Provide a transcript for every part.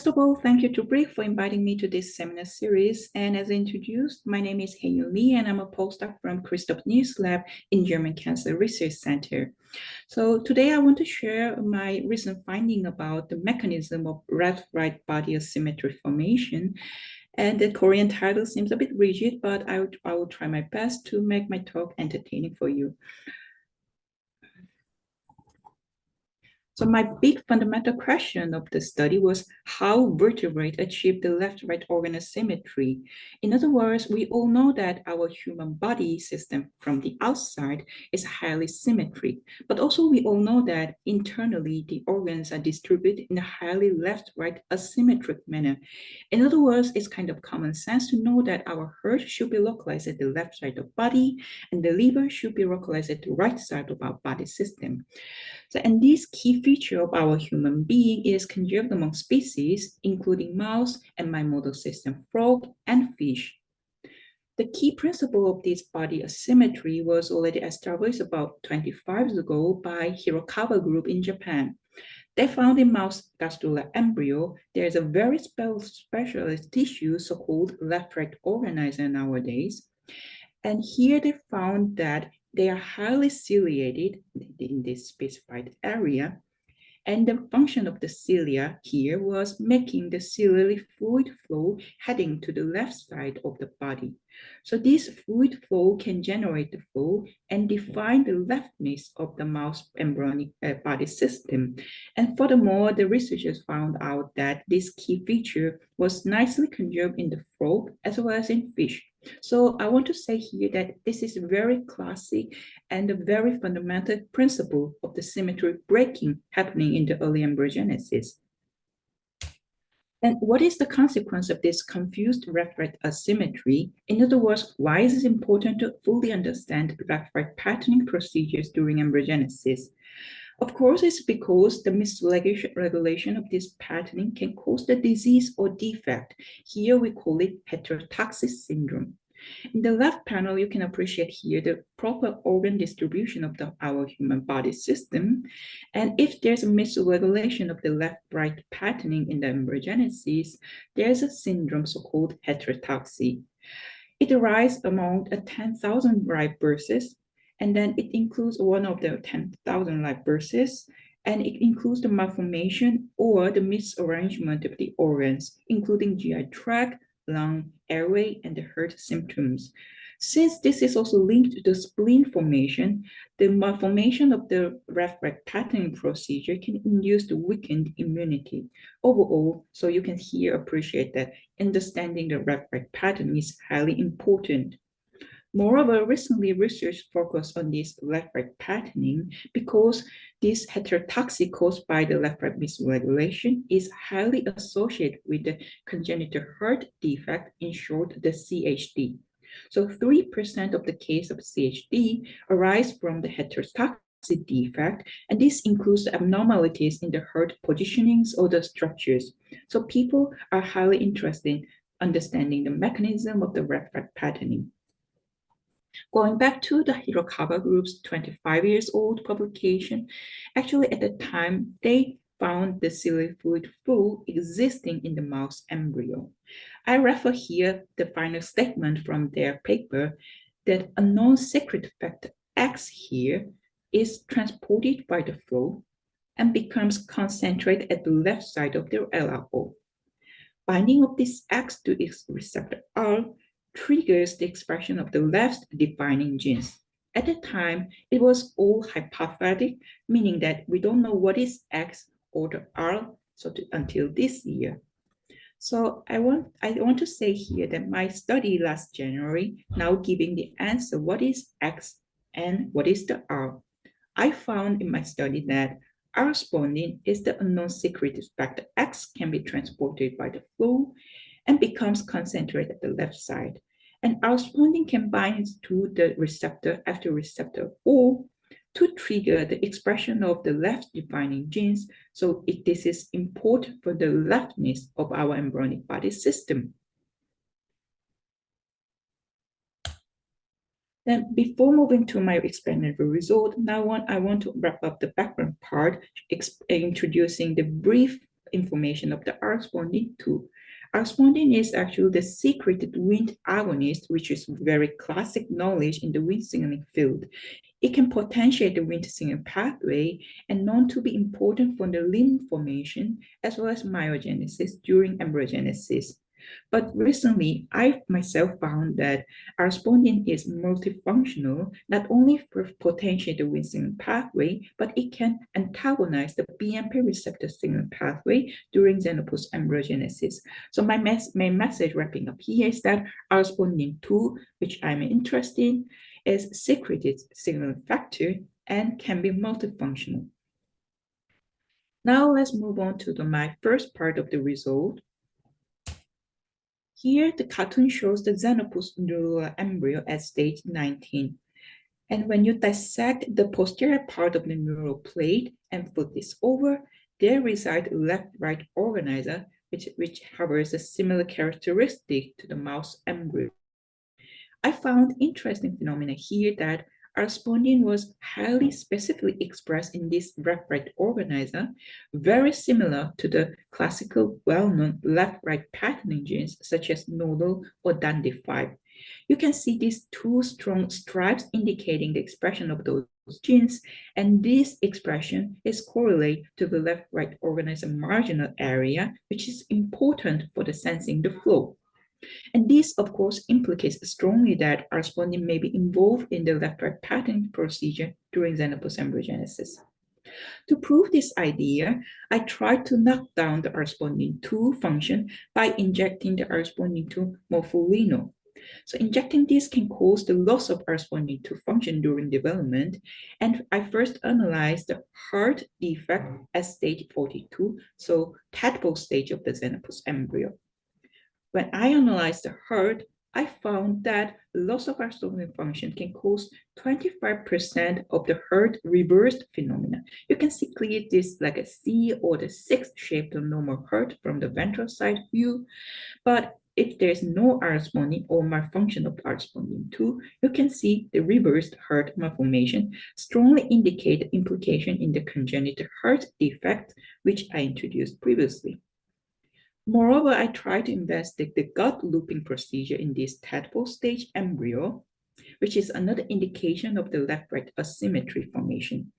First of all, thank you to Brick for inviting me to this seminar series. And as introduced, my name is Heyun Lee, and I'm a postdoc from Christoph News Lab in German Cancer Research Center. So today I want to share my recent finding about the mechanism of left-right body asymmetry formation. And the Korean title seems a bit rigid, but I will try my best to make my talk entertaining for you. So my big fundamental question of the study was how vertebrates achieve the left-right organ asymmetry. In other words, we all know that our human body system from the outside is highly symmetric, but also we all know that internally the organs are distributed in a highly left-right asymmetric manner. In other words, it's kind of common sense to know that our heart should be localized at the left side of the body and the liver should be localized at the right side of our body system. So, and this key feature of our human being is conserved among species, including mouse and my model system frog and fish. The key principle of this body asymmetry was already established about 25 years ago by Hirokawa group in Japan. They found in mouse gastrula embryo, there is a very specialized tissue so-called left-right organizer nowadays. And here they found that they are highly ciliated in this specified area. And the function of the cilia here was making the ciliary fluid flow heading to the left side of the body. So this fluid flow can generate the flow and define the leftness of the mouse embryonic body system. And furthermore, the researchers found out that this key feature was nicely conserved in the frog as well as in fish. So I want to say here that this is very classic and a very fundamental principle of the symmetry breaking happening in the early embryogenesis. And what is the consequence of this confused left-right asymmetry? In other words, why is it important to fully understand left-right patterning procedures during embryogenesis? Of course, it's because the misregulation of this patterning can cause the disease or defect. Here we call it heterotoxic syndrome. In the left panel, you can appreciate here the proper organ distribution of our human body system. And if there's a misregulation of the left-right patterning in the embryogenesis, there's a syndrome so-called heterotoxy. It arises among 10,000 live births, and then it includes one of the 10,000 live births, and it includes the malformation or the misarrangement of the organs, including GI tract, lung, airway, and the heart symptoms. Since this is also linked to the spleen formation, the malformation of the left-right patterning procedure can induce the weakened immunity. Overall, so you can here appreciate that understanding the left-right pattern is highly important. Moreover, recently research focused on this left-right patterning because this heterotoxy caused by the left-right misregulation is highly associated with the congenital heart defect, in short, the CHD. So 3% of the case of CHD arise from the heterotoxy defect, and this includes the abnormalities in the heart positionings or the structures. So people are highly interested in understanding the mechanism of the left-right patterning. Going back to the Hirokawa group's 25 years old publication, actually at the time, they found the ciliary fluid flow existing in the mouse embryo. I refer here the final statement from their paper that a non-secret factor X here is transported by the flow and becomes concentrated at the left side of the LRO. Binding of this X to its receptor R triggers the expression of the left defining genes. At the time, it was all hypothetic, meaning that we don't know what is X or the R until this year. So I want to say here that my study last January, now giving the answer what is X and what is the R. I found in my study that R-spondin is the unknown secreted factor X can be transported by the flow and becomes concentrated at the left side. And R-spondin can bind to the receptor after receptor O to trigger the expression of the left defining genes. So this is important for the leftness of our embryonic body system. Then before moving to my explanatory result, now I want to wrap up the background part, introducing the brief information of the arspondin 2. Arspondin is actually the secreted Wnt agonist, which is very classic knowledge in the Wnt signaling field. It can potentiate the Wnt signaling pathway and known to be important for the limb formation as well as myogenesis during embryogenesis. But recently, I myself found that arspondin is multifunctional, not only for potentiate the Wnt signaling pathway, but it can antagonize the BMP receptor signaling pathway during xenopus embryogenesis. So my main message wrapping up here is that arspondin 2, which I'm interested in, is secreted signaling factor and can be multifunctional. Now let's move on to my first part of the result. Here, the cartoon shows the xenopus neural embryo at stage 19. And when you dissect the posterior part of the neural plate and flip this over, there reside left-right organizer, which harbors a similar characteristic to the mouse embryo. I found interesting phenomena here that arspondin was highly specifically expressed in this left-right organizer, very similar to the classical well-known left-right patterning genes such as nodal or DANDI5. You can see these two strong stripes indicating the expression of those genes, and this expression is correlated to the left-right organizer marginal area, which is important for the sensing the flow. And this, of course, implicates strongly that arspondin may be involved in the left-right patterning procedure during xenopus embryogenesis. To prove this idea, I tried to knock down the arspondin 2 function by injecting the arspondin 2 morpholino. So injecting this can cause the loss of arspondin 2 function during development, and I first analyzed the heart defect at stage 42, so tadpole stage of the xenopus embryo. When I analyzed the heart, I found that loss of arspondin function can cause 25% of the heart reversed phenomena. You can see clearly this like a C or the 6-shaped normal heart from the ventral side view. But if there's no arspondin or malfunction of arspondin 2, you can see the reversed heart malformation strongly indicate the implication in the congenital heart defect, which I introduced previously. Moreover, I tried to investigate the gut looping procedure in this tadpole stage embryo, which is another indication of the left-right asymmetry formation.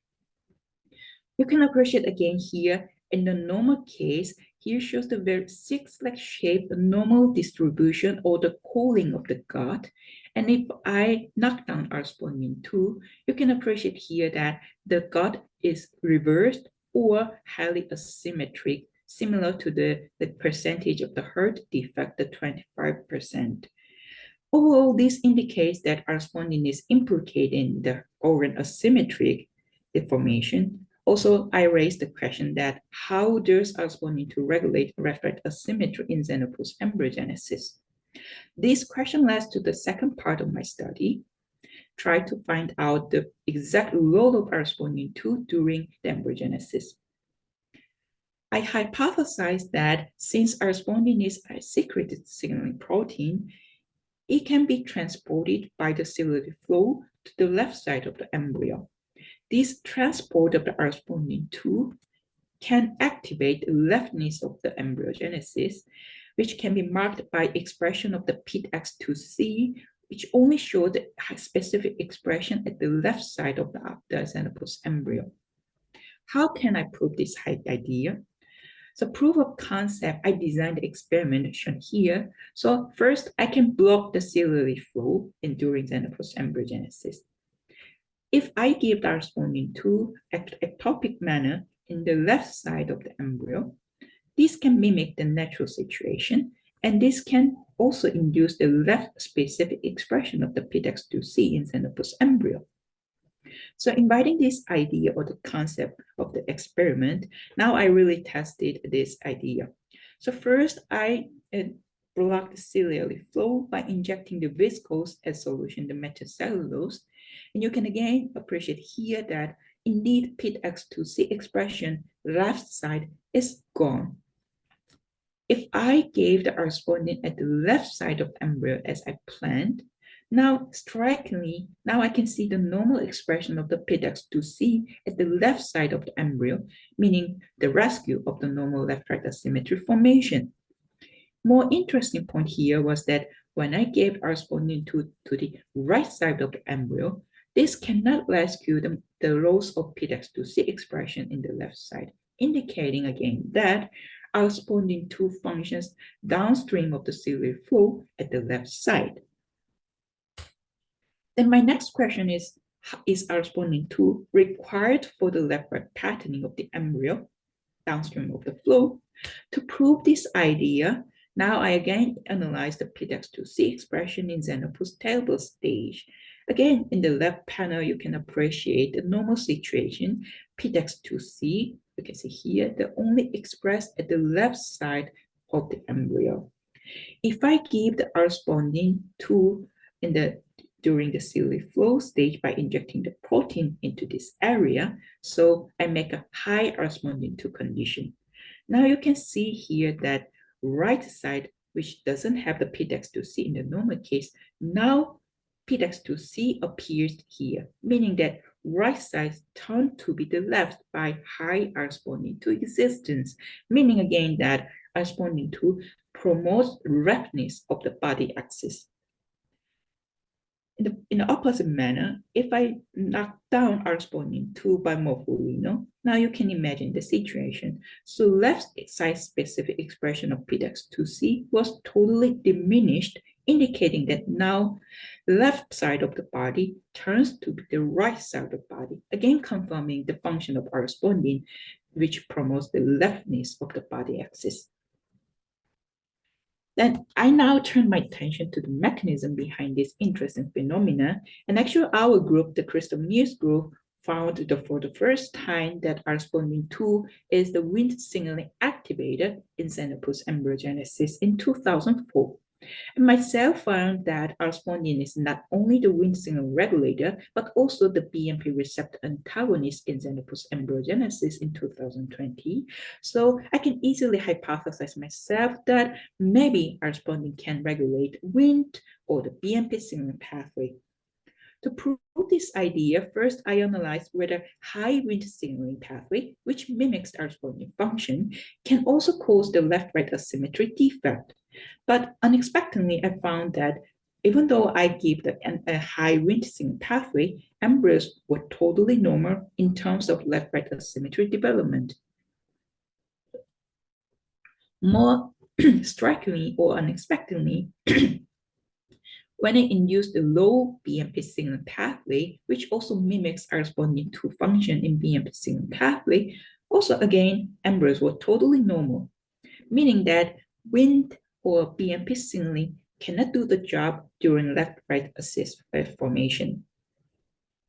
You can appreciate again here in the normal case, here shows the very six-leg shaped normal distribution or the cooling of the gut. And if I knock down arspondin 2, you can appreciate here that the gut is reversed or highly asymmetric, similar to the percentage of the heart defect, the 25%. Overall, this indicates that arspondin is implicated in the organ asymmetric deformation. Also, I raised the question that how does arspondin to regulate left-right asymmetry in xenopus embryogenesis? This question led to the second part of my study, try to find out the exact role of arspondin 2 during the embryogenesis. I hypothesized that since arspondin is a secreted signaling protein, it can be transported by the ciliary flow to the left side of the embryo. This transport of the arspondin 2 can activate the leftness of the embryogenesis, which can be marked by expression of the PITX2C, which only shows the specific expression at the left side of the xenopus embryo. How can I prove this idea? So proof of concept, I designed the experiment shown here. So first, I can block the ciliary flow during xenopus embryogenesis. If I give the arspondin 2 ectopic manner in the left side of the embryo, this can mimic the natural situation, and this can also induce the left-specific expression of the PITX2C in xenopus embryo. So inviting this idea or the concept of the experiment, now I really tested this idea. So first, I blocked the ciliary flow by injecting the viscose as solution, the methylcellulose. And you can again appreciate here that indeed PITX2C expression left side is gone. If I gave the arspondin at the left side of embryo as I planned, Now, strikingly, now I can see the normal expression of the PDX2C at the left side of the embryo, meaning the rescue of the normal left-right asymmetry formation. More interesting point here was that when I gave corresponding to the right side of the embryo, this cannot rescue the loss of PDX2C expression in the left side, indicating again that corresponding to functions downstream of the ciliary flow at the left side. Then my next question is corresponding to required for the left-right patterning of the embryo downstream of the flow? To prove this idea, now I again analyze the PDX2C expression in Xenopus table stage. Again, in the left panel, you can appreciate the normal situation. PDX2C, you can see here, they're only expressed at the left side of the embryo. If I give the corresponding to during the ciliary flow stage by injecting the protein into this area, so I make a high corresponding to condition. Now you can see here that right side, which doesn't have the PDX2C in the normal case, now PDX2C appears here, meaning that right side turned to be the left by high corresponding to existence, meaning again that corresponding to promotes roughness of the body axis. In the opposite manner, if I knock down corresponding to by morpholino, now you can imagine the situation. So left side specific expression of PDX2C was totally diminished, indicating that now the left side of the body turns to the right side of the body, again confirming the function of corresponding, which promotes the leftness of the body axis. Then I now turn my attention to the mechanism behind this interesting phenomena. And actually our group, the Crystal News group, found for the first time that corresponding to is the Wnt signaling activator in Xenopus embryogenesis in 2004. And myself found that corresponding is not only the Wnt signal regulator, but also the BMP receptor antagonist in Xenopus embryogenesis in 2020. So I can easily hypothesize myself that maybe corresponding can regulate Wnt or the BMP signaling pathway. To prove this idea, first I analyzed whether high Wnt signaling pathway, which mimics corresponding function, can also cause the left-right asymmetry defect. But unexpectedly, I found that even though I give a high Wnt signaling pathway, embryos were totally normal in terms of left-right asymmetry development. More strikingly or unexpectedly, when I induce the low BMP signaling pathway, which also mimics corresponding to function in BMP signaling pathway, also again, embryos were totally normal, meaning that Wnt or BMP signaling cannot do the job during left-right assist formation,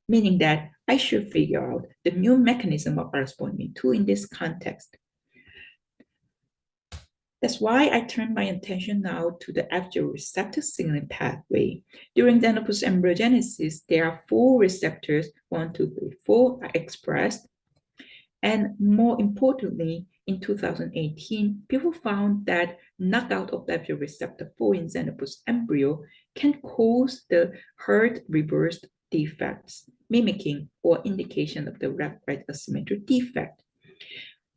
meaning that I should figure out the new mechanism of corresponding to in this context. That's why I turn my attention now to the actual receptor signaling pathway. During Xenopus embryogenesis, there are 4 receptors, 1, 2, 3, 4 are expressed. And more importantly, in 2018, people found that knockout of the receptor 4 in Xenopus embryo can cause the herd reversed defects, mimicking or indication of the left-right asymmetry defect.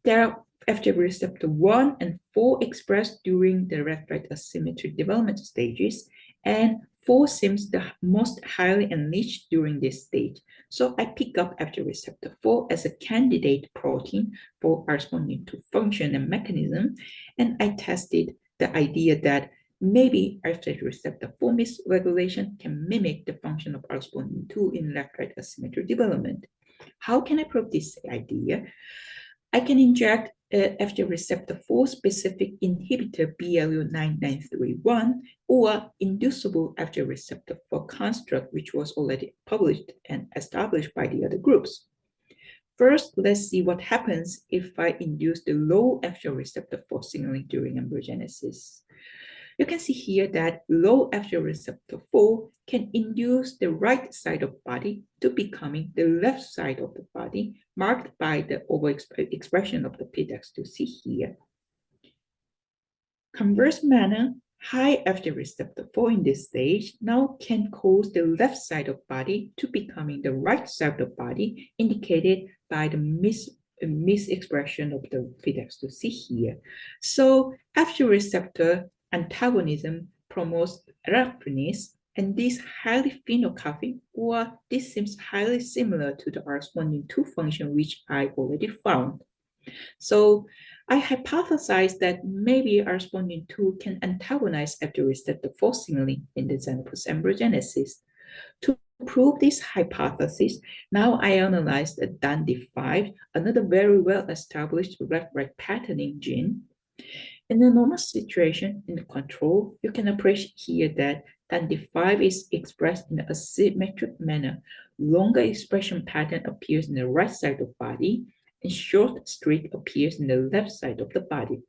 There are FGF receptor 1 and 4 expressed during the left-right asymmetry development stages, and 4 seems the most highly enriched during this stage. So I pick up FGF receptor 4 as a candidate protein for corresponding to function and mechanism, and I tested the idea that maybe FGF receptor 4 misregulation can mimic the function of corresponding to in left-right asymmetry development. How can I prove this idea? I can inject FGF receptor 4 specific inhibitor BLU9931 or inducible FGF receptor 4 construct, which was already published and established by the other groups. First, let's see what happens if I induce the low FGF receptor 4 signaling during embryogenesis. You can see here that low FGF receptor 4 can induce the right side of the body to becoming the left side of the body, marked by the overexpression of the PDX2C here. Converse manner, High after receptor 4 in this stage now can cause the left side of body to becoming the right side of the body, indicated by the misexpression of the FIDX2C here. So after receptor antagonism promotes rapidness, and this highly phenocopy, or this seems highly similar to the corresponding 2 function which I already found. So I hypothesized that maybe corresponding 2 can antagonize after receptor 4 signaling in the xenopus embryogenesis. To prove this hypothesis, now I analyzed the DANDI5, another very well-established left-right patterning gene. In the normal situation, in the control, you can appreciate here that DANDI5 is expressed in a symmetric manner. Longer expression pattern appears in the right side of the body, and short streak appears in the left side of the body.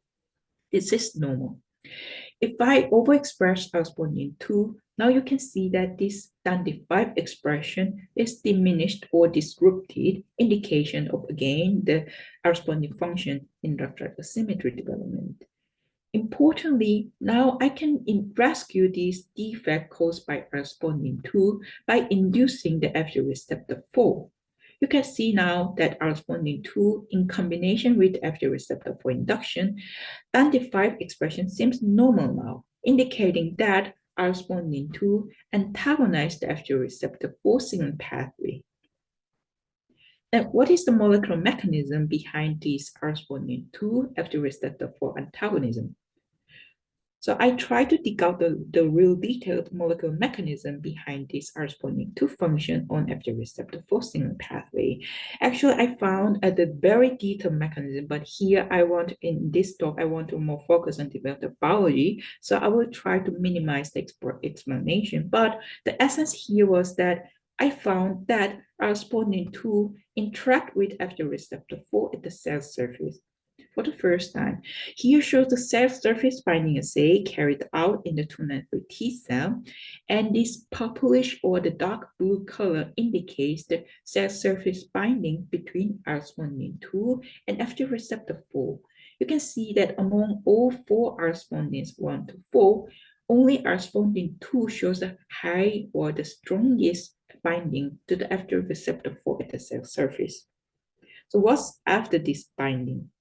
This is normal. If I overexpress corresponding 2, now you can see that this DANDI5 expression is diminished or disrupted, indication of, again, the corresponding function in left-right asymmetry development. Importantly, now I can rescue this defect caused by corresponding 2 by inducing the after receptor 4. You can see now that corresponding 2 in combination with after receptor 4 induction, DANDI5 expression seems normal now, indicating that corresponding 2 antagonize the after receptor 4 signaling pathway. And what is the molecular mechanism behind this corresponding 2 after receptor 4 antagonism? So I tried to dig out the real detailed molecular mechanism behind this corresponding 2 function on after receptor 4 signaling pathway. Actually, I found the very detailed mechanism, but here in this talk, I want to more focus on development biology. So I will try to minimize the explanation. But the essence here was that I found that corresponding 2 interact with after receptor 4 at the cell surface for the first time. Here shows the cell surface binding assay carried out in the 293 T cell, and this purplish or the dark blue color indicates the cell surface binding between corresponding 2 and after receptor 4. You can see that among all 4 correspondings 1 to 4, only corresponding 2 shows the high or the strongest binding to the after receptor 4 at the cell surface. So what's after this binding?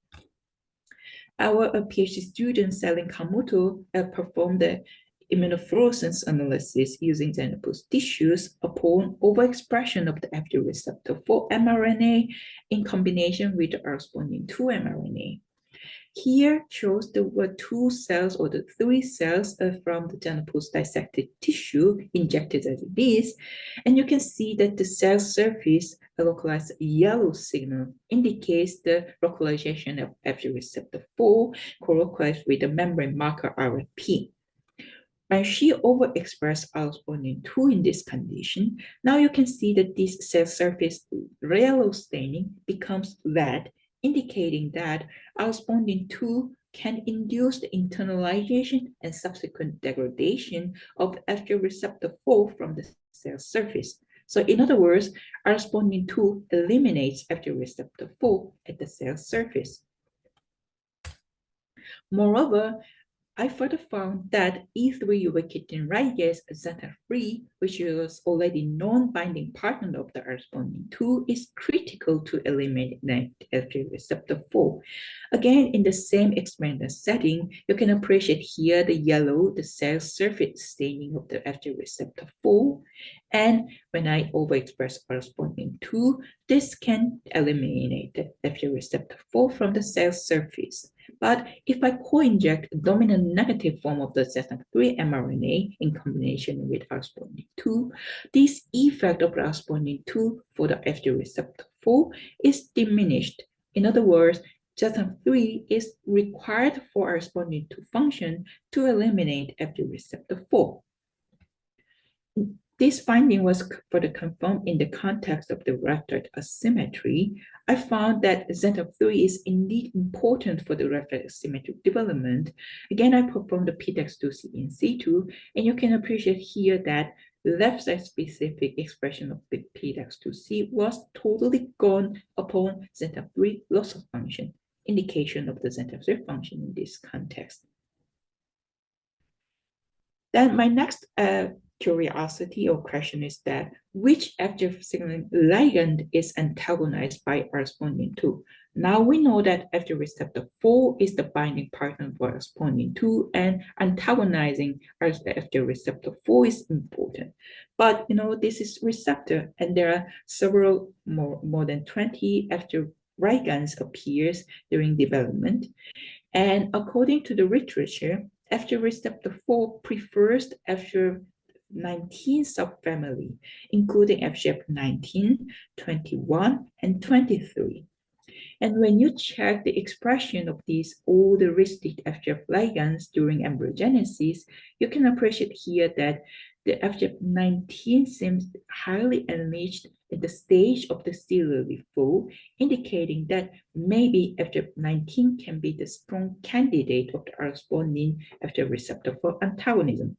Our PhD student, Selin Kamoto, performed the immunofluorescence analysis using xenopus tissues upon overexpression of the after receptor 4 mRNA in combination with the corresponding 2 mRNA. Here shows there were 2 cells or the 3 cells from the xenopus dissected tissue injected as this, and you can see that the cell surface localized yellow signal indicates the localization of after receptor 4 co-localized with the membrane marker RFP. When she overexpressed corresponding 2 in this condition, now you can see that this cell surface yellow staining becomes red, indicating that corresponding 2 can induce the internalization and subsequent degradation of after receptor 4 from the cell surface. So in other words, corresponding 2 eliminates after receptor 4 at the cell surface. Moreover, I further found that E3 ubiquitin ligase zeta-3, which is already non-binding partner of the corresponding 2, is critical to eliminate after receptor 4. Again, in the same experimental setting, you can appreciate here the yellow, the cell surface staining of the after receptor 4. And when I overexpress corresponding 2, this can eliminate the after receptor 4 from the cell surface. But if I co-inject a dominant negative form of the zeta-3 mRNA in combination with corresponding 2, this effect of corresponding 2 for the after receptor 4 is diminished. In other words, zeta-3 is required for corresponding 2 function to eliminate after receptor 4. This finding was further confirmed in the context of the left-right asymmetry. I found that zeta-3 is indeed important for the left-right asymmetric development. Again, I performed the PDEX2C in situ, and you can appreciate here that left-side specific expression of the PDEX2C was totally gone upon zeta-3 loss of function, indication of the zeta-3 function in this context. Then my next curiosity or question is that which FGF signaling ligand is antagonized by responding 2? Now we know that FGF receptor 4 is the binding partner for responding 2, and antagonizing FGF receptor 4 is important. But this is receptor, and there are several more than 20 FGF ligands appears during development. And according to the literature, FGF receptor 4 prefers FGF 19 subfamily, including FGF19, 21, and 23. And when you check the expression of these older listed FGF ligands during embryogenesis, you can appreciate here that the FGF19 seems highly enriched at the stage of the cellular flow, indicating that maybe FGF19 can be the strong candidate of the responding FGF receptor for antagonism.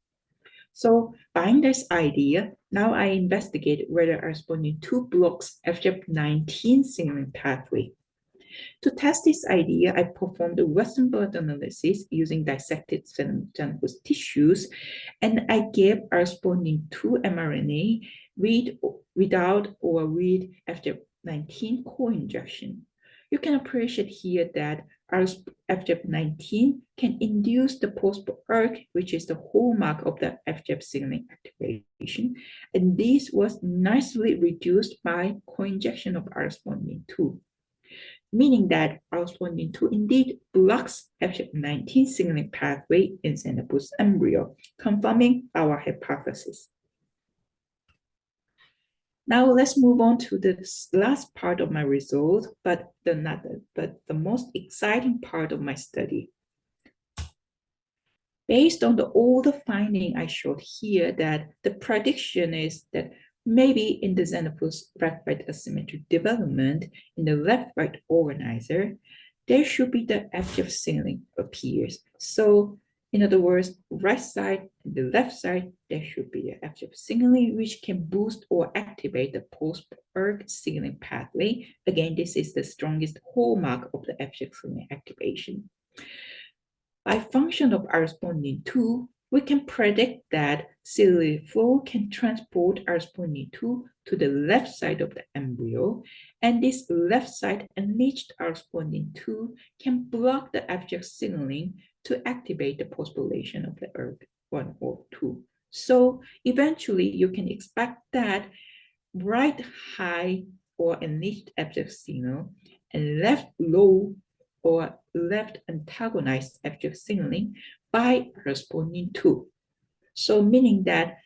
So, buying this idea, now I investigate whether responding 2 blocks FGF19 signaling pathway. To test this idea, I performed a Western blot analysis using dissected xenophus tissues, and I gave responding 2 mRNA without or with FGF19 co-injection. You can appreciate here that FGF19 can induce the post-ERK, which is the hallmark of the FGF signaling activation, and this was nicely reduced by co-injection of responding 2. Meaning that responding 2 indeed blocks FGF19 signaling pathway in xenophus embryo, confirming our hypothesis. Now let's move on to the last part of my result, but the most exciting part of my study. Based on all the finding I showed here, that the prediction is that maybe in the xenophus left-right asymmetric development in the left-right organizer, there should be the FGF signaling appears. So in other words, right side and the left side, there should be the FGF signaling, which can boost or activate the post-ERK signaling pathway. Again, this is the strongest hallmark of the FGF signaling activation. By function of responding 2, we can predict that cellular flow can transport responding 2 to the left side of the embryo, and this left side enriched responding 2 can block the FGF signaling to activate the phosphorylation of the ERK1 or 2. So eventually you can expect that right high or enriched FGF signal and left low or left antagonized FGF signaling by responding 2. So meaning that,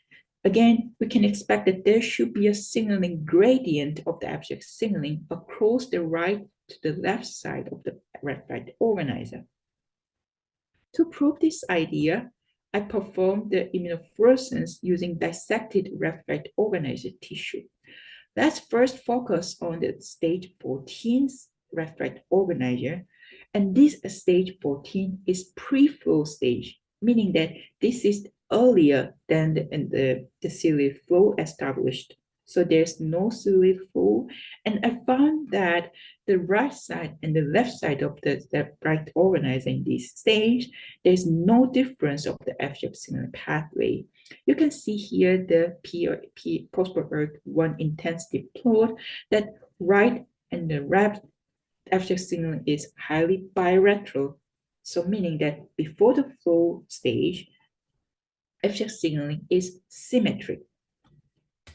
again, we can expect that there should be a signaling gradient of the FGF signaling across the right to the left side of the right organizer. To prove this idea, I performed the immunofluorescence using dissected right organizer tissue. Let's first focus on the stage 14 right organizer. And this stage 14 is pre-flow stage, meaning that this is earlier than the cellular flow established. So there's no cellular flow. And I found that the right side and the left side of the right organizer in this stage, there's no difference of the FGF signaling pathway. You can see here the post-ERK1 intensity plot that right and the left FGF signaling is highly bilateral, so meaning that before the flow stage, FGF signaling is symmetric.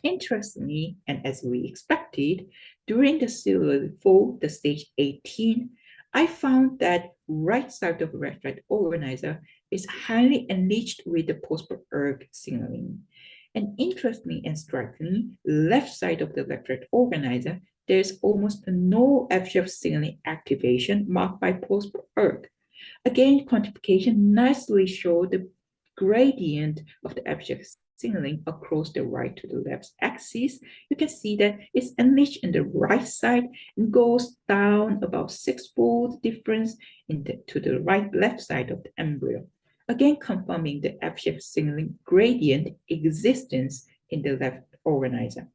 Interestingly, and as we expected, during the cellular flow, the stage 18, I found that right side of the right organizer is highly enriched with the post-ERK signaling. And interestingly and strikingly, left side of the left-right organizer, there's almost no FGF signaling activation marked by post-ERK. Again, quantification nicely showed the gradient of the FGF signaling across the right to the left axis. You can see that it's enriched in the right side and goes down about 6-fold difference to the right-left side of the embryo. Again, confirming the FGF signaling gradient existence in the left organizer.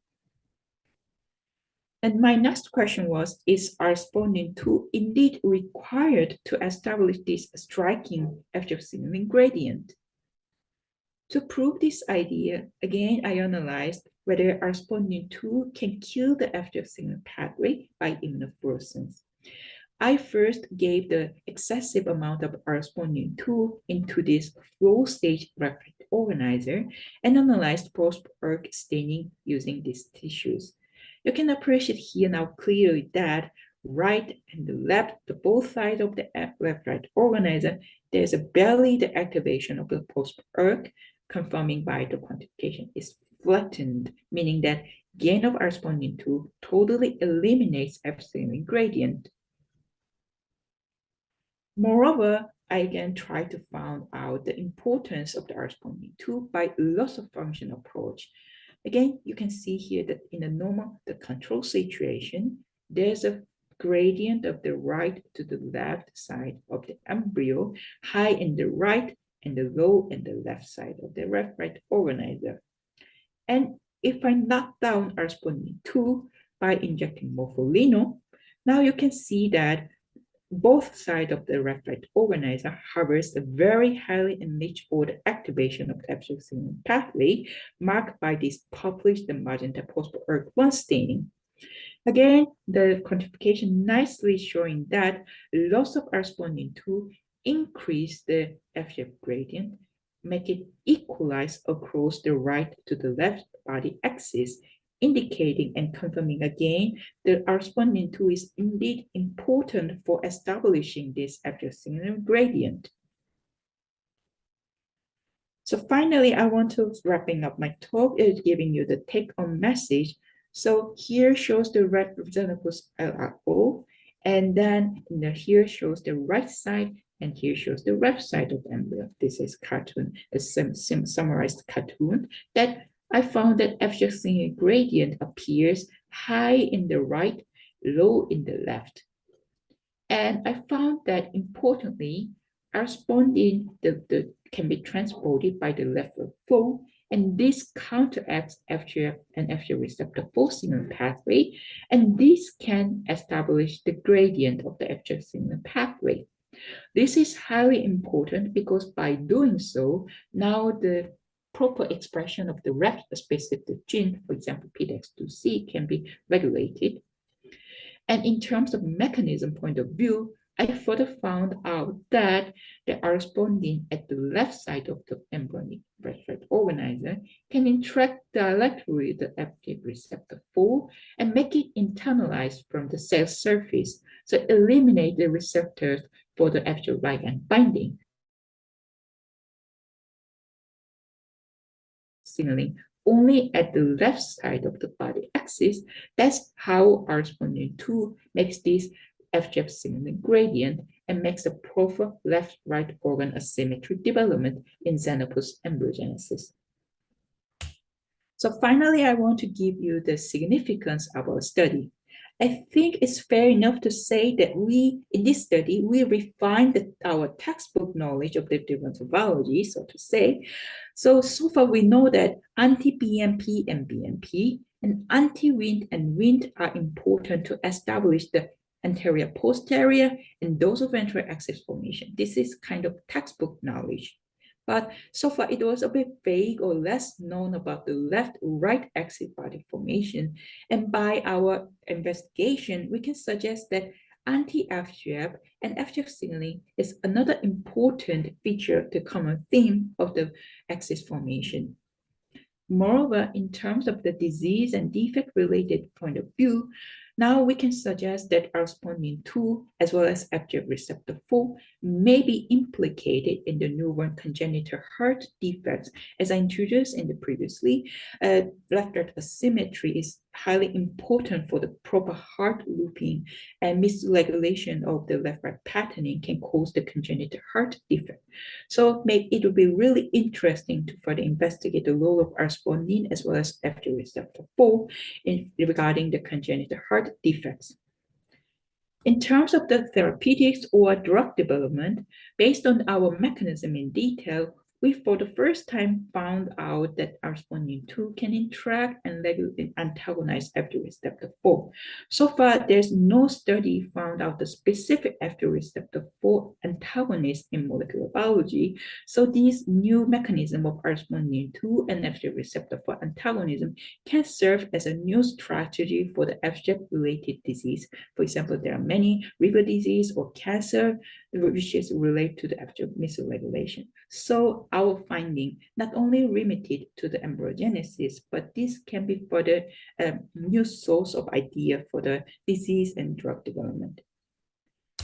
And my next question was, is responding 2 indeed required to establish this striking FGF signaling gradient? To prove this idea, again, I analyzed whether arspondin-2 can kill the FGF signaling pathway by immunofluorescence. I first gave the excessive amount of arspondin-2 into this flow stage rapid organizer and analyzed post-ERK staining using these tissues. You can appreciate here now clearly that right and the left, the both sides of the left-right organizer, there's a barely the activation of the post-ERK, confirming by the quantification is flattened, meaning that gain of arspondin-2 totally eliminates F-signaling gradient. Moreover, I again try to find out the importance of the arspondin-2 by loss of function approach. Again, you can see here that in a normal, the control situation, there's a gradient of the right to the left side of the embryo, high in the right and the low in the left side of the left-right organizer. And if I knock down arspondin-2 by injecting morpholino, now you can see that both sides of the left-right organizer harbors a very highly enriched order activation of the FGF signaling pathway, marked by this published magenta post-ERK1 staining. Again, the quantification nicely showing that loss of arspondin-2 increase the FGF gradient, make it equalize across the right to the left body axis, indicating and confirming again that arspondin-2 is indeed important for establishing this FGF signaling gradient. So finally, I want to wrapping up my talk is giving you the take-home message. So here shows the red xenopus LRO, and then here shows the right side, and here shows the left side of the embryo. This is cartoon, a summarized cartoon that I found that FGF signaling gradient appears high in the right, low in the left. And I found that importantly, arspondin can be transported by the lateral flow, and this counteracts FGF and FGF receptor 4 signaling pathway, and this can establish the gradient of the FGF signaling pathway. This is highly important because by doing so, now the proper expression of the REF specific gene, for example, PDX2C, can be regulated. And in terms of mechanism point of view, I further found out that the arspondin at the left side of the embryonic left-right organizer can interact directly with the FGF receptor 4 and make it internalize from the cell surface, so eliminate the receptors for the FGF ligand binding, signaling only at the left side of the body axis. That's how arspondin-2 makes this FGF signaling gradient and makes a proper left-right organ asymmetry development in xenopus embryogenesis. So finally, I want to give you the significance of our study. I think it's fair enough to say that in this study, we refined our textbook knowledge of the developmental biology, so to say. So far we know that anti-BMP and BMP and anti-Wnt and Wnt are important to establish the anterior-posterior and dorsal-ventral axis formation. This is kind of textbook knowledge. But so far, it was a bit vague or less known about the left-right axis body formation. And by our investigation, we can suggest that anti-FGF and FGF signaling is another important feature, the common theme of the axis formation. Moreover, in terms of the disease and defect-related point of view, now we can suggest that arspondin-2 as well as FGF receptor 4 may be implicated in the newborn congenital heart defects. As I introduced in the previously, left-right asymmetry is highly important for the proper heart looping, and misregulation of the left-right patterning can cause the congenital heart defect. So it will be really interesting to further investigate the role of arspondin as well as FGF receptor 4 regarding the congenital heart defects. In terms of the therapeutics or drug development, based on our mechanism in detail, we for the first time found out that RSPONDIN2 can interact and antagonize F2 receptor 4. So far, there's no study found out the specific F2 receptor 4 antagonist in molecular biology. So these new mechanism of RSPONDIN2 and F2 receptor 4 antagonism can serve as a new strategy for the FGF-related disease. For example, there are many liver disease or cancer which is related to the FGF misregulation. So our finding not only limited to the embryogenesis, but this can be further new source of idea for the disease and drug development.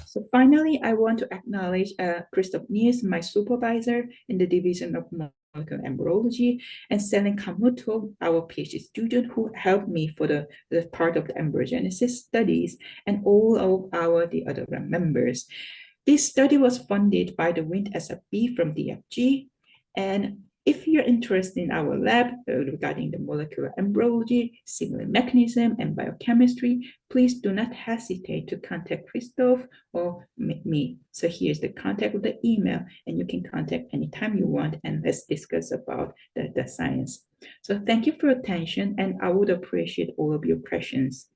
So finally, I want to acknowledge Christoph Nies, my supervisor in the Division of Molecular Embryology, and Selen Kamuto, our PhD student who helped me for the part of the embryogenesis studies, and all of the other members. This study was funded by the WIND SFB from DFG, and if you're interested in our lab regarding the molecular embryology, signaling mechanism, and biochemistry, please do not hesitate to contact Christoph or me. So here's the contact with the email, and you can contact anytime you want, and let's discuss about the science. So thank you for your attention, and I would appreciate all of your questions.